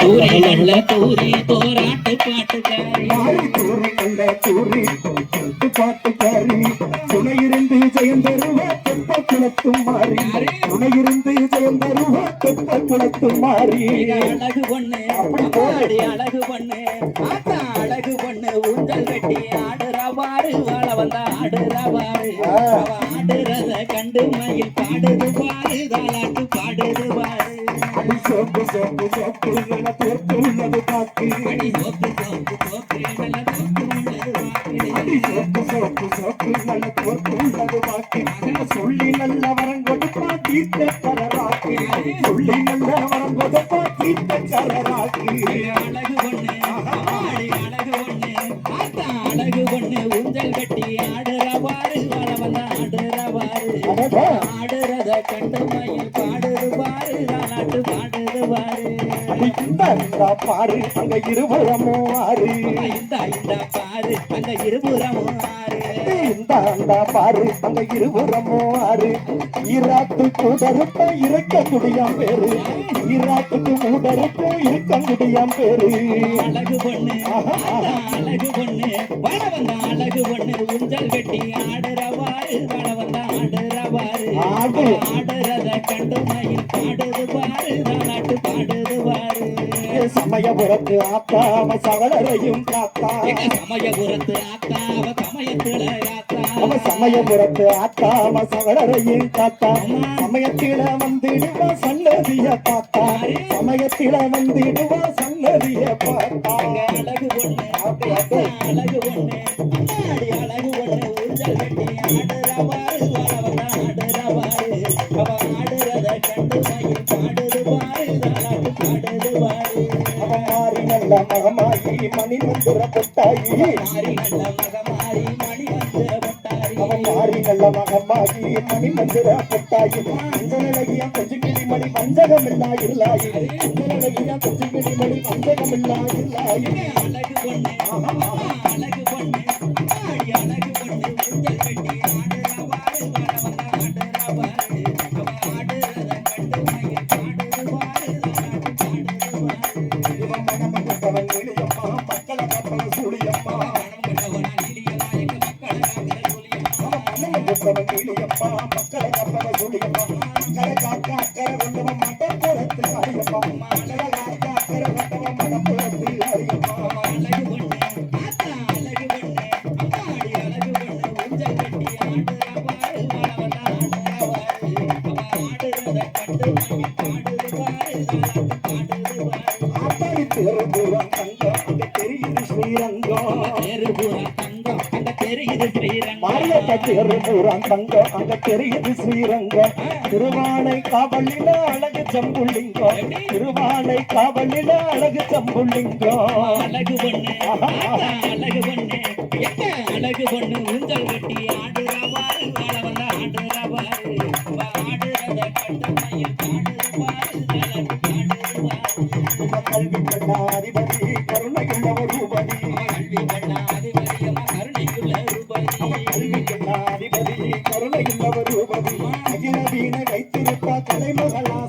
தூரி நல்ல தூரி தோராட்டு பாட்டுக்காரி தூரி நல்ல தூரி பாட்டுக்காரி துணையிருந்து ஜெயம் தருவ தெப்ப குளத்தும் மாறி துணையிருந்து ஜெயம் தருவ தெப்ப குளத்தும் மாறி அழகு பொண்ணு அப்படி போடி அழகு பொண்ணு ஆத்தா அழகு பொண்ணு ஊஞ்சல் கட்டி ஆடுறவாறு வாழ வந்தா ஆடுறவாறு ஆடுறத கண்டு மயில் பாடுது பாரு தாலாட்டு பாடுது பாரு சோப்பு சோப்பு சோப்பு நல்ல தோற்று உள்ளது பாக்கு சோப்பு சோப்பு சோப்பு நல்ல தோற்று உள்ளது பாக்கு சோப்பு சோப்பு சோப்பு நல்ல தோற்று உள்ளது பாக்கு சொல்லி நல்ல வரம் கொடுப்பா தீர்த்த கரராக்கு சொல்லி நல்ல வரம் கொடுப்பா தீர்த்த கரராக்கு அழகு பொண்ணு அழகு பொண்ணு ஆத்தா அழகு பொண்ணு ஊஞ்சல் கட்டி ஆடுறவாறு வாழ வந்தா ஆடுறவாறு ஆடுறத கண்டு மயில் பாடுது பாரு தாலாட்டு பாடுது பாரு பாரு அங்க இருபுறமோ ஆறு இந்த பாரு அங்க இருபுறமோ ஆறு இந்த பாரு அங்க இருபுறமோ ஆறு ஈராட்டு கூடருப்ப இருக்க முடியாம பேரு ஈராட்டுக்கு மூடருப்ப இருக்க முடியாம பேரு அழகு பொண்ணு அழகு பொண்ணு வாழ வந்த அழகு பொண்ணு ஊஞ்சல் கட்டி ஆடுறவாறு வாழ வந்த ஆடுறவாறு ஆடுறத கண்டு மயில் பாடுது பாரு தாலாட்டு பாடுது பாரு சமயபுரத்து ஆத்தா அவ சகலரையும் காத்தா சமயபுரத்து ஆத்தா அவ சமயத்துல காத்தா அவ சமயபுரத்து ஆத்தா அவ சகலரையும் காத்தா சமயத்தில வந்திடுவா சன்னதிய பார்த்தா சமயத்தில வந்திடுவா சன்னதிய பார்த்தா அழகு பொண்ணு அழகு பொண்ணு அழகு பொண்ணு ஊஞ்சல் கட்டி ஆடுறவாறு வாழ வந்த ஆடுறவாறு அவ ஆடுறத கண்டு மயில் பாடுது பாரு தாலாட்டு பாடுது பாரு மாறி நல்ல மகமாயி மணி மந்திர பொட்டாயி மாறி நல்ல மகமாரி மணி மந்திர பொட்டாரி அவன் மாறி நல்ல மகமாயி மணி மந்திர பொட்டாயி அஞ்சலையா கொஞ்சம் கிளிமணி பஞ்சகமில்லா இல்லாயி அஞ்சலையா கொஞ்சம் கிளிமணி பஞ்சகமில்லா இல்லாயி அழகு பொண்ணு அழகு பொண்ணு அழகு பொண்ணு ஊஞ்சல் கட்டி ஆடுறவாறு வாழ வந்த ஆடுறவாறு அவ ஆடுறத கண்டு மயில் பாடுது பாரு தாலாட்டு பாடுது பாரு மக்களை கப்பல சூழியம்மா மக்களை கப்பல சூழியம்மா மக்களை காக்க அக்கறை கொண்டவன் மட்ட போறத்து அறியப்பா மக்களை காக்க அக்கறை கொண்டவன் மட்ட போறத்து அறியப்பா அழகு பொண்ணு ஆத்தா அழகு பொண்ணு அம்மாடி அழகு பொண்ணு ஊஞ்சல் கட்டி ஆடுறவாறு வாழ வந்த ஆடுறவாறு அவ ஆடுறத கண்டு மயில் பாடுது பாரு தாலாட்டு பாடுது பாரு ஆத்தாடி தேர்புறம் தங்கம் அங்க தெரியுது ஸ்ரீரங்கம் தேர்புறம் தங்கம் அங்க தெரியுது ஸ்ரீரங்கம் மாரியத்த தேர்புறம் தங்கம் அங்க தெரியுது ஸ்ரீரங்கம் திருவானை காவலில அழகு சம்புள்ளிங்கம் திருவானை காவலில அழகு சம்புள்ளிங்கம் அழகு பொண்ணு அழகு பொண்ணு என்ன அழகு பொண்ணு ஊஞ்சல் கட்டி ஆடுறவாறு வாழ வந்த ஆடுறவாறு ஆடுறத கண்டு மயில் பாடுது பாரு தாலாட்டு பாடுது பாரு கல்வி கண்ணாதிபதி கருணையுள்ள ரூபதி கல்வி கண்ணாதிபதி கருணைக்குள்ள ரூபதி கல்வி கண்ணாதிபதி கருணையுள்ள ரூபதி அகில வீணை வைத்திருப்ப கலைமகளா